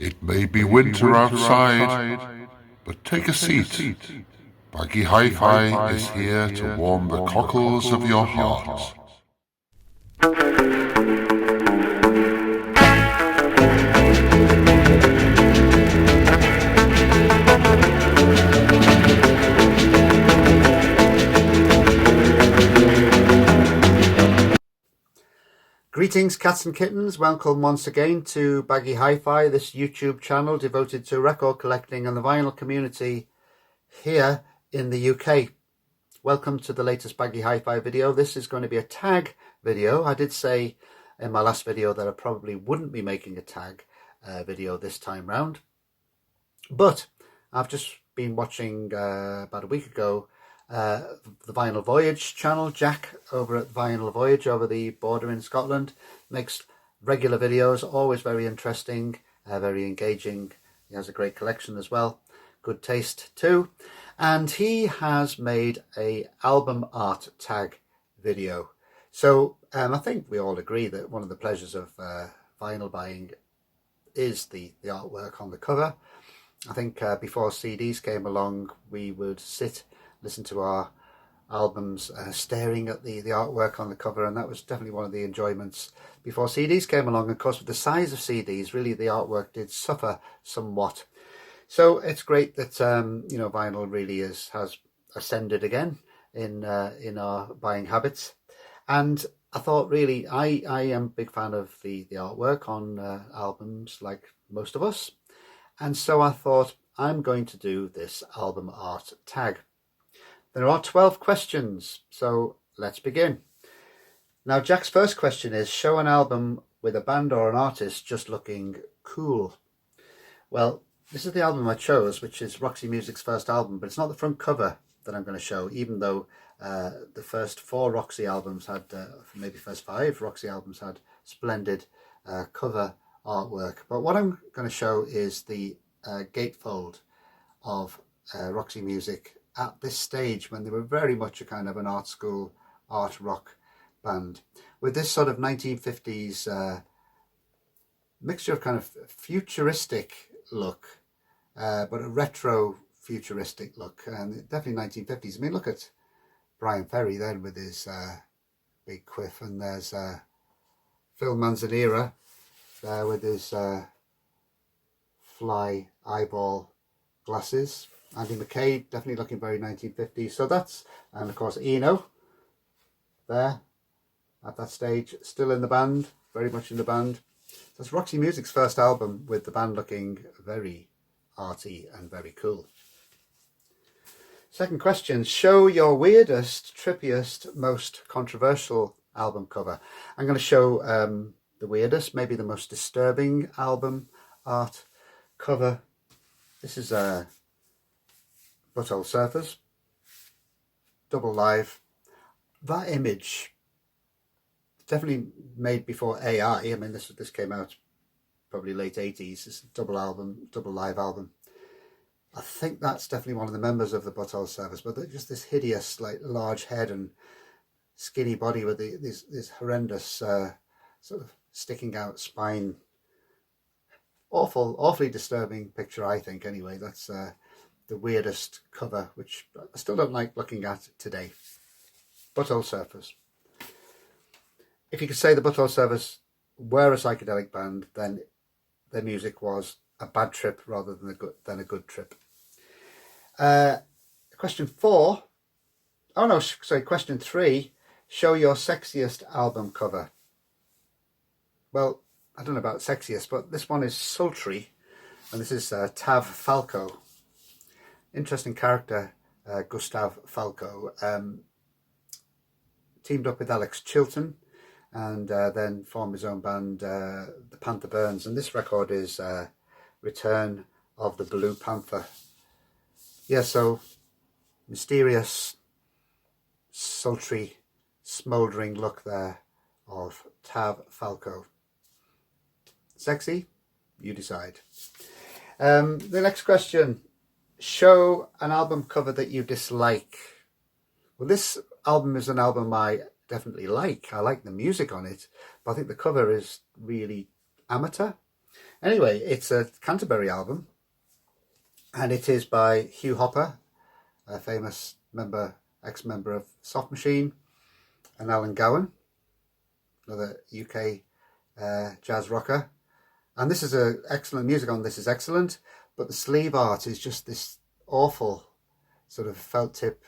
It may be winter outside, but take a seat. Baggy Hi Fi is here to warm the cockles of your heart. Greetings cats and kittens, welcome once again to Baggy Hi Fi, this YouTube channel devoted to record collecting and the vinyl community here in the UK. Welcome to the latest Baggy Hi Fi video. This is going to be a tag video. I did say in my last video that I probably wouldn't be making a tag video this time round, but I've just been watching about a week ago the Vinyl Voyage channel. Jack over at Vinyl Voyage over the border in Scotland makes regular videos, always very interesting, very engaging. He has a great collection as well, good taste too, and he has made a album art tag video. So I think we all agree that one of the pleasures of vinyl buying is the artwork on the cover. I think before CDs came along, we would sit, listen to our albums staring at the artwork on the cover, and that was definitely one of the enjoyments before CDs came along. Of course, with the size of CDs, really the artwork did suffer somewhat. So it's great that vinyl really has ascended again in our buying habits. And I thought, really, I am a big fan of the artwork on albums, like most of us. And so I thought, I'm going to do this album art tag. There are 12 questions, so let's begin. Now, Jack's first question is, show an album with a band or an artist just looking cool. Well, this is the album I chose, which is Roxy Music's first album, but it's not the front cover that I'm going to show, even though the first 4 Roxy albums had, maybe first 5 Roxy albums had splendid cover artwork. But what I'm going to show is the gatefold of Roxy Music at this stage, when they were very much a kind of an art school, art rock band, with this sort of 1950s mixture of kind of futuristic look, but a retro futuristic look, and definitely 1950s. I mean, look at Brian Ferry then with his big quiff, and there's Phil Manzanera there with his fly eyeball glasses. Andy McKay, definitely looking very 1950s. So that's, and of course Eno there at that stage, still in the band, very much in the band. That's Roxy Music's first album, with the band looking very arty and very cool. Second question, show your weirdest, trippiest, most controversial album cover. I'm going to show the weirdest, maybe the most disturbing album art cover. This is a Butthole Surfers, double live. That image, definitely made before AI. I mean, this came out probably late 80s. It's a double live album. I think that's definitely one of the members of the Butthole Surfers, but just this hideous, like, large head and skinny body with this horrendous sort of sticking out spine. Awfully disturbing picture, I think. Anyway, that's the weirdest cover, which I still don't like looking at today. Butthole Surfers. If you could say the Butthole Surfers were a psychedelic band, then their music was a bad trip rather than a good trip. Question 4. Oh no, sorry. Question 3. Show your sexiest album cover. Well, I don't know about sexiest, but this one is Sultry, and this is Tav Falco. Interesting character, Gustav Falco. Teamed up with Alex Chilton, and then formed his own band, the Panther Burns. And this record is Return of the Blue Panther. Yeah, so mysterious, sultry, smouldering look there of Tav Falco. Sexy? You decide. The next question. Show an album cover that you dislike. Well, this album is an album I definitely like. I like the music on it, but I think the cover is really amateur. Anyway, it's a Canterbury album, and it is by Hugh Hopper, a famous ex-member of Soft Machine, and Alan Gowan, another UK jazz rocker. And this is excellent music on This Is Excellent, but the sleeve art is just this awful sort of felt tip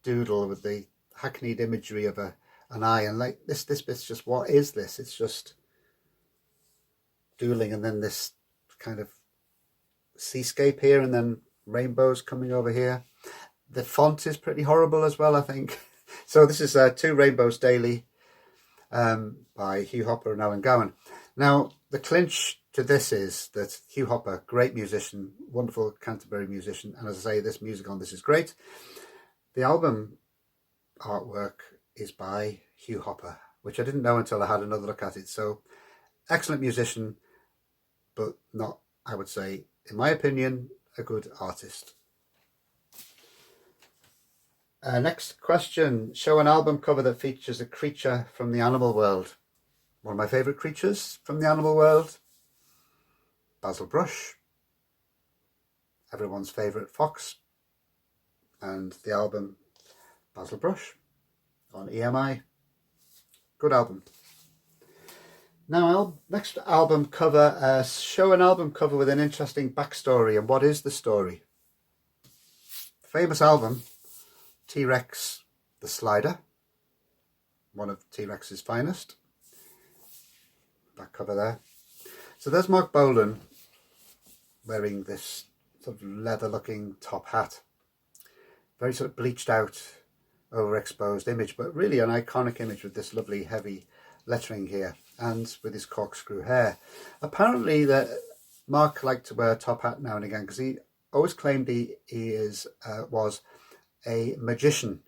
doodle with the hackneyed imagery of an eye, and like this bit's just, what is this? It's just doodling, and then this kind of seascape here, and then rainbows coming over here. The font is pretty horrible as well, I think. So this is Two Rainbows Daily by Hugh Hopper and Alan Gowan. Now, the clinch to this is that Hugh Hopper, great musician, wonderful Canterbury musician, and as I say, this music on this is great. The album artwork is by Hugh Hopper, which I didn't know until I had another look at it. So, excellent musician, but not, I would say, in my opinion, a good artist. Next question. Show an album cover that features a creature from the animal world. One of my favourite creatures from the animal world, Basil Brush, everyone's favourite fox, and the album Basil Brush on EMI. Good album. Now, next album cover. Show an album cover with an interesting backstory. And what is the story? Famous album, T-Rex the Slider, one of T-Rex's finest. Back cover there. So there's Mark Bolan wearing this sort of leather-looking top hat. Very sort of bleached out, overexposed image, but really an iconic image with this lovely heavy lettering here, and with his corkscrew hair. Apparently that Mark liked to wear a top hat now and again, because he always claimed he was a magician.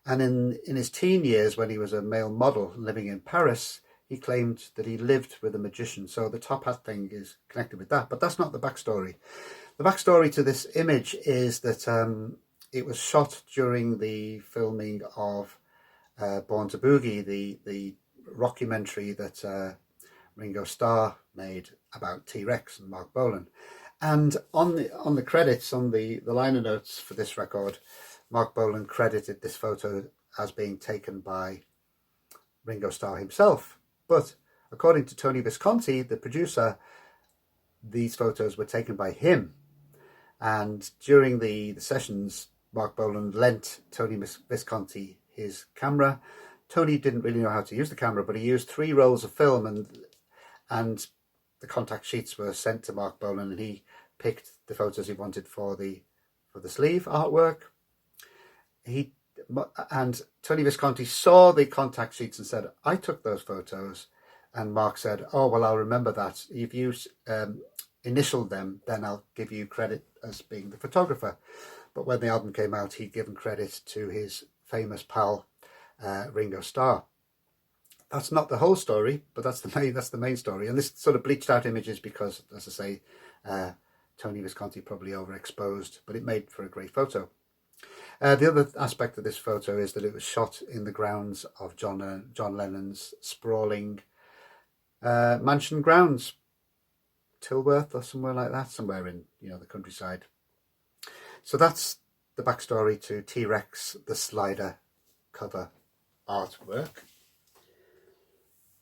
And in his teen years, when he was a male model living in Paris, he claimed that he lived with a magician. So the top hat thing is connected with that, but that's not the backstory. The backstory to this image is that it was shot during the filming of Born to Boogie, the rockumentary that Ringo Starr made about T-Rex and Mark Bolan. And on the credits, on the liner notes for this record, Mark Bolan credited this photo as being taken by Ringo Starr himself. But according to Tony Visconti, the producer, these photos were taken by him. And during the sessions, Mark Bolan lent Tony Visconti his camera. Tony didn't really know how to use the camera, but he used 3 rolls of film, and the contact sheets were sent to Mark Bolan, and he picked the photos he wanted for the sleeve artwork. And Tony Visconti saw the contact sheets and said, "I took those photos." And Mark said, "Oh, well, I'll remember that. If you initialed them, then I'll give you credit as being the photographer." But when the album came out, he'd given credit to his famous pal, Ringo Starr. That's not the whole story, but that's the main story. And this sort of bleached out images because, as I say, Tony Visconti probably overexposed, but it made for a great photo. The other aspect of this photo is that it was shot in the grounds of John Lennon's sprawling mansion grounds, Tilworth or somewhere like that, somewhere in the countryside. So that's the backstory to T-Rex the Slider cover artwork.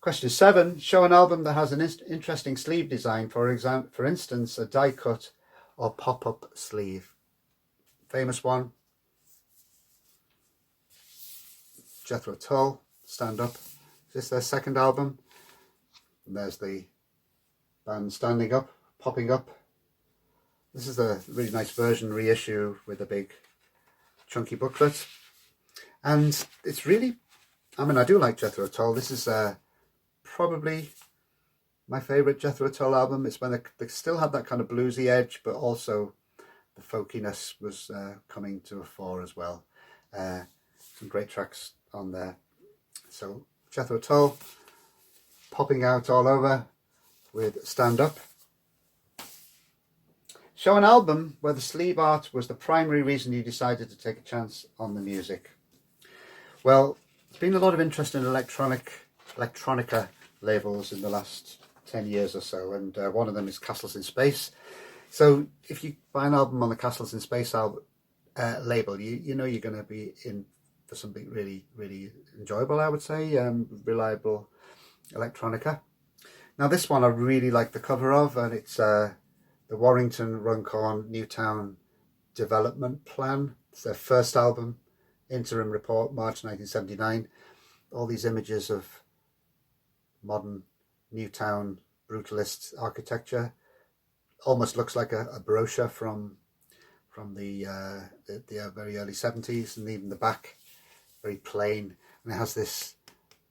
Question 7. Show an album that has an interesting sleeve design, for instance, a die cut or pop-up sleeve. Famous one, Jethro Tull, Stand Up. Is this their second album? And there's the band standing up, popping up. This is a really nice version reissue with a big chunky booklet. And it's really, I do like Jethro Tull. This is probably my favourite Jethro Tull album. It's when they still had that kind of bluesy edge, but also the folkiness was coming to a fore as well. Some great tracks on there. So Jethro Tull popping out all over with Stand Up. Show an album where the sleeve art was the primary reason you decided to take a chance on the music. Well, there's been a lot of interest in electronica labels in the last 10 years or so, and one of them is Castles in Space. So if you buy an album on the Castles in Space label, you know you're going to be in for something really, really enjoyable, I would say, reliable electronica. Now this one I really like the cover of, and it's the Warrington Runcorn Newtown Development Plan. It's their first album, Interim Report, March 1979. All these images of modern Newtown brutalist architecture. Almost looks like a brochure from the very early 70s, and even the back very plain, and it has this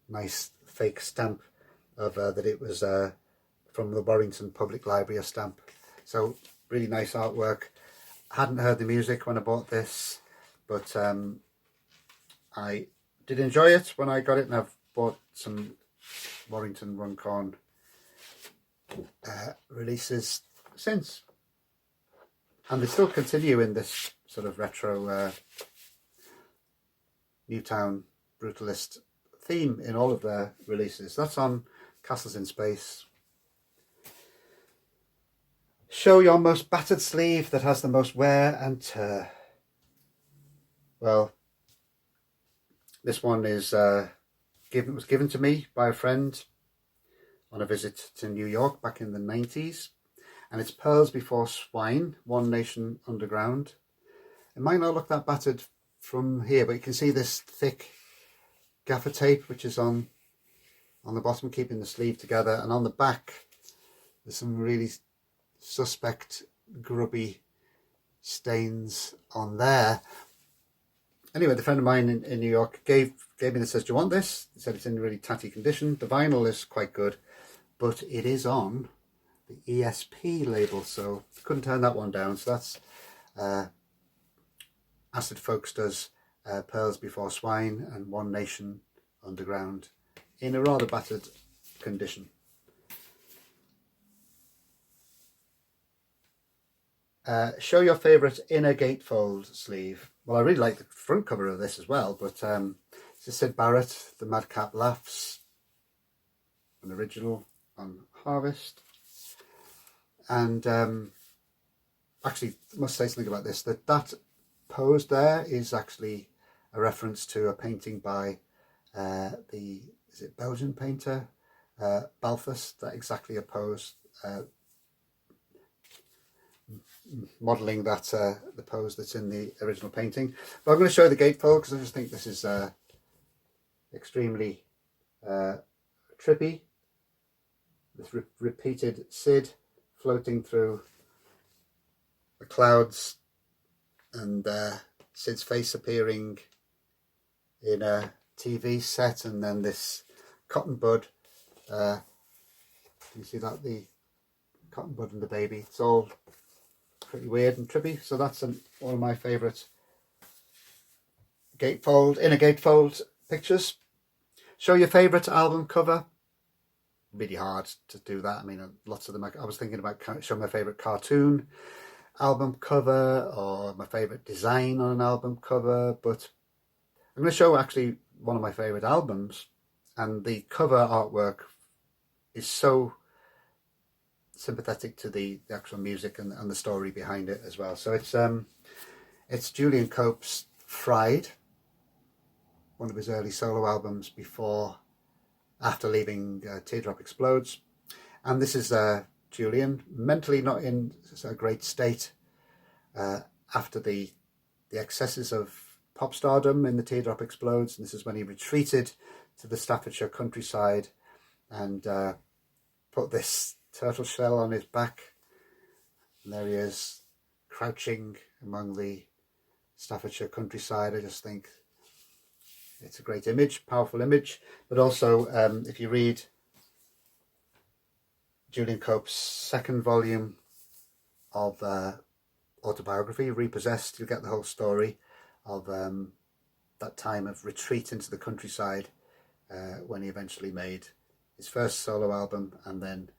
nice fake stamp of that it was from the Warrington Public Library, a stamp. So really nice artwork. Hadn't heard the music when I bought this, but I did enjoy it when I got it, and I've bought some Warrington Runcorn releases since, and they still continue in this sort of retro Newtown brutalist theme in all of their releases. That's on Castles in Space. Show your most battered sleeve that has the most wear and tear. Well, this one is was given to me by a friend on a visit to New York back in the 90s, and it's Pearls Before Swine, One Nation Underground. It might not look that battered from here, but you can see this thick gaffer tape which is on the bottom, keeping the sleeve together, and on the back there's some really suspect grubby stains on there. Anyway, the friend of mine in New York gave me this, says, do you want this? He said it's in really tatty condition. The vinyl is quite good, but it is on the ESP label, so couldn't turn that one down. So that's Acid Folks does Pearls Before Swine and One Nation Underground in a rather battered condition. Show your favourite inner gatefold sleeve. Well, I really like the front cover of this as well, but this is Syd Barrett, The Madcap Laughs, an original on Harvest. And actually, I must say something about this, that pose there is actually a reference to a painting by is it Belgian painter Balthus, that exactly a pose, modelling that the pose that's in the original painting. But I'm going to show the gatefold because I just think this is extremely trippy. This repeated Syd floating through the clouds, and Syd's face appearing in a TV set, and then this cotton bud. You see that, the cotton bud and the baby. It's all pretty weird and trippy. So that's one of my favourite inner gatefold pictures. Show your favourite album cover. Really hard to do that. I mean, lots of them. I was thinking about showing my favourite cartoon album cover or my favourite design on an album cover, but I'm going to show actually one of my favourite albums, and the cover artwork is so sympathetic to the actual music and the story behind it as well. So it's Julian Cope's Fried, one of his early solo albums after leaving Teardrop Explodes, and this is Julian mentally not in a great state after the excesses of pop stardom in the Teardrop Explodes, and this is when he retreated to the Staffordshire countryside and put this turtle shell on his back, and there he is crouching among the Staffordshire countryside. I just think it's a great image, powerful image. But also if you read Julian Cope's second volume of autobiography, Repossessed, you'll get the whole story of that time of retreat into the countryside when he eventually made his first solo album and then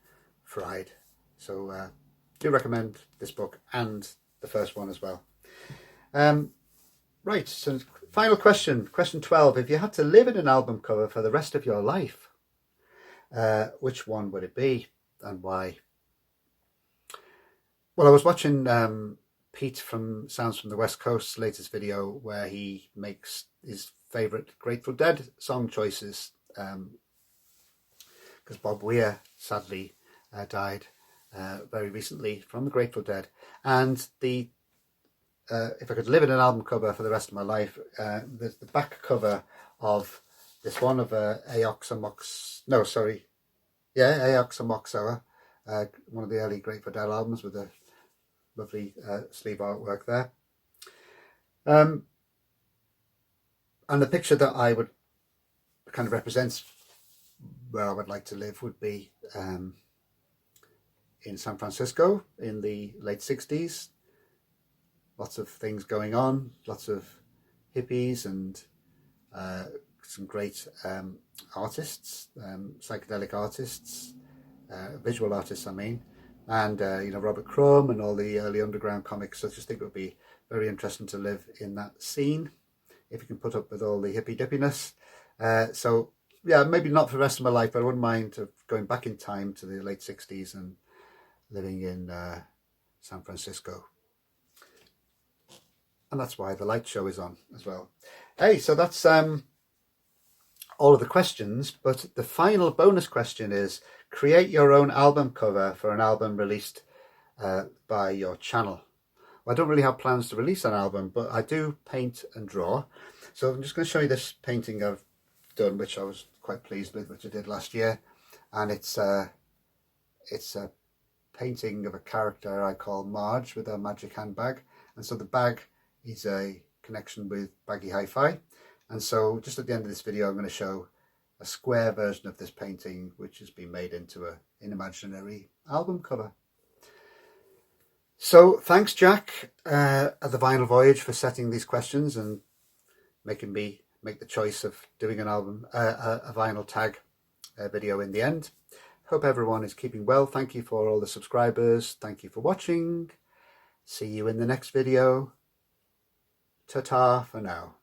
Fried. So do recommend this book and the first one as well. Right, so final question 12. If you had to live in an album cover for the rest of your life, which one would it be? and why. Well, I was watching Pete from Sounds from the West Coast's latest video where he makes his favourite Grateful Dead song choices, because Bob Weir sadly died very recently from the Grateful Dead. And the if I could live in an album cover for the rest of my life, the back cover of this one of Aoxomoxoa, one of the early Grateful Dead albums with a lovely sleeve artwork there. And the picture that I would kind of represents where I would like to live would be in San Francisco in the late 60s. Lots of things going on, lots of hippies and some great artists, psychedelic artists, visual artists I mean, and Robert Crumb and all the early underground comics. So I just think it would be very interesting to live in that scene if you can put up with all the hippie dippiness. So yeah, maybe not for the rest of my life, but I wouldn't mind going back in time to the late 60s and living in San Francisco. And that's why the light show is on as well. Hey, so that's all of the questions, but the final bonus question is: create your own album cover for an album released by your channel. Well, I don't really have plans to release an album, but I do paint and draw. So I'm just going to show you this painting I've done, which I was quite pleased with, which I did last year. And it's a painting of a character I call Marge with a magic handbag. And so the bag is a connection with Baggy Hi Fi. And so just at the end of this video, I'm going to show a square version of this painting, which has been made into an imaginary album cover. So thanks, Jack, at the Vinyl Voyage, for setting these questions and making me make the choice of doing an album, a vinyl tag video in the end. Hope everyone is keeping well. Thank you for all the subscribers. Thank you for watching. See you in the next video. Ta-ta for now.